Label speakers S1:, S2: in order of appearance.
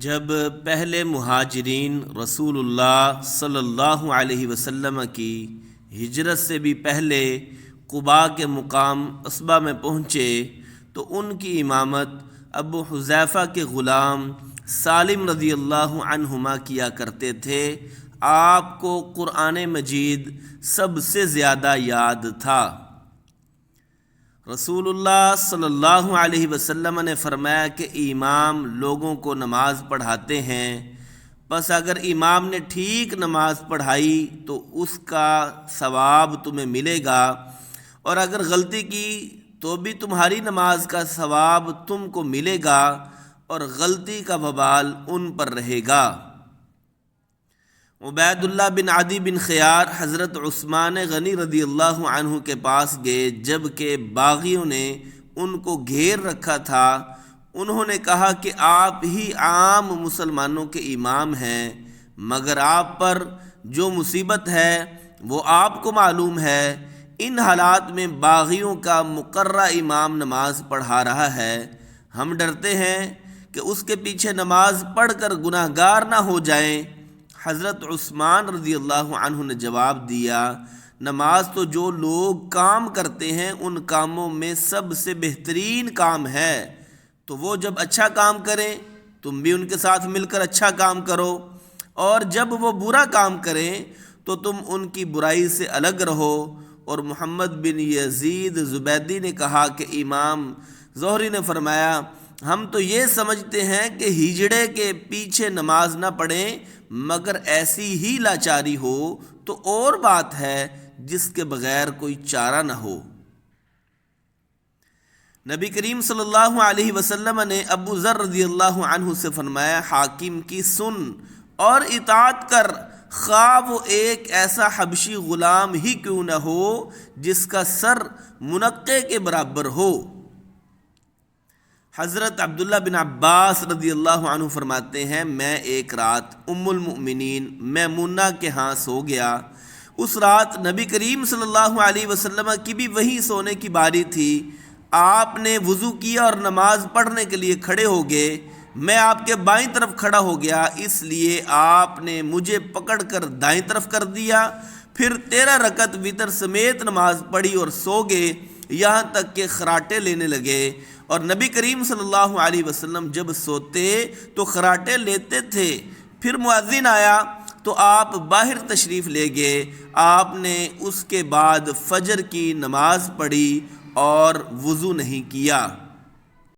S1: جب پہلے مہاجرین رسول اللہ صلی اللہ علیہ وسلم کی ہجرت سے بھی پہلے قباء کے مقام عصبہ میں پہنچے تو ان کی امامت ابو حذیفہ کے غلام سالم رضی اللہ عنہما کیا کرتے تھے۔ آپ کو قرآن مجید سب سے زیادہ یاد تھا۔ رسول اللہ صلی اللہ علیہ وسلم نے فرمایا کہ امام لوگوں کو نماز پڑھاتے ہیں، پس اگر امام نے ٹھیک نماز پڑھائی تو اس کا ثواب تمہیں ملے گا، اور اگر غلطی کی تو بھی تمہاری نماز کا ثواب تم کو ملے گا اور غلطی کا وبال ان پر رہے گا۔ عبید اللہ بن عدی بن خیار حضرت عثمان غنی رضی اللہ عنہ کے پاس گئے، جب کہ باغیوں نے ان کو گھیر رکھا تھا۔ انہوں نے کہا کہ آپ ہی عام مسلمانوں کے امام ہیں، مگر آپ پر جو مصیبت ہے وہ آپ کو معلوم ہے۔ ان حالات میں باغیوں کا مقررہ امام نماز پڑھا رہا ہے، ہم ڈرتے ہیں کہ اس کے پیچھے نماز پڑھ کر گناہ گار نہ ہو جائیں۔ حضرت عثمان رضی اللہ عنہ نے جواب دیا، نماز تو جو لوگ کام کرتے ہیں ان کاموں میں سب سے بہترین کام ہے، تو وہ جب اچھا کام کریں تم بھی ان کے ساتھ مل کر اچھا کام کرو، اور جب وہ برا کام کریں تو تم ان کی برائی سے الگ رہو۔ اور محمد بن یزید زبیدی نے کہا کہ امام زہری نے فرمایا، ہم تو یہ سمجھتے ہیں کہ ہجڑے کے پیچھے نماز نہ پڑھیں، مگر ایسی ہی لاچاری ہو تو اور بات ہے جس کے بغیر کوئی چارہ نہ ہو۔ نبی کریم صلی اللہ علیہ وسلم نے ابو ذر رضی اللہ عنہ سے فرمایا، حاکم کی سن اور اطاعت کر، خواہ وہ ایک ایسا حبشی غلام ہی کیوں نہ ہو جس کا سر منقے کے برابر ہو۔ حضرت عبداللہ بن عباس رضی اللہ عنہ فرماتے ہیں، میں ایک رات ام المؤمنین میمونہ کے ہاں سو گیا۔ اس رات نبی کریم صلی اللہ علیہ وسلم کی بھی وہیں سونے کی باری تھی۔ آپ نے وضو کیا اور نماز پڑھنے کے لیے کھڑے ہو گئے۔ میں آپ کے بائیں طرف کھڑا ہو گیا، اس لیے آپ نے مجھے پکڑ کر دائیں طرف کر دیا۔ پھر 13 رکعت وتر سمیت نماز پڑھی اور سو گئے، یہاں تک کہ خراٹے لینے لگے۔ اور نبی کریم صلی اللہ علیہ وسلم جب سوتے تو خراٹے لیتے تھے۔ پھر مؤذن آیا تو آپ باہر تشریف لے گئے۔ آپ نے اس کے بعد فجر کی نماز پڑھی اور وضو نہیں کیا۔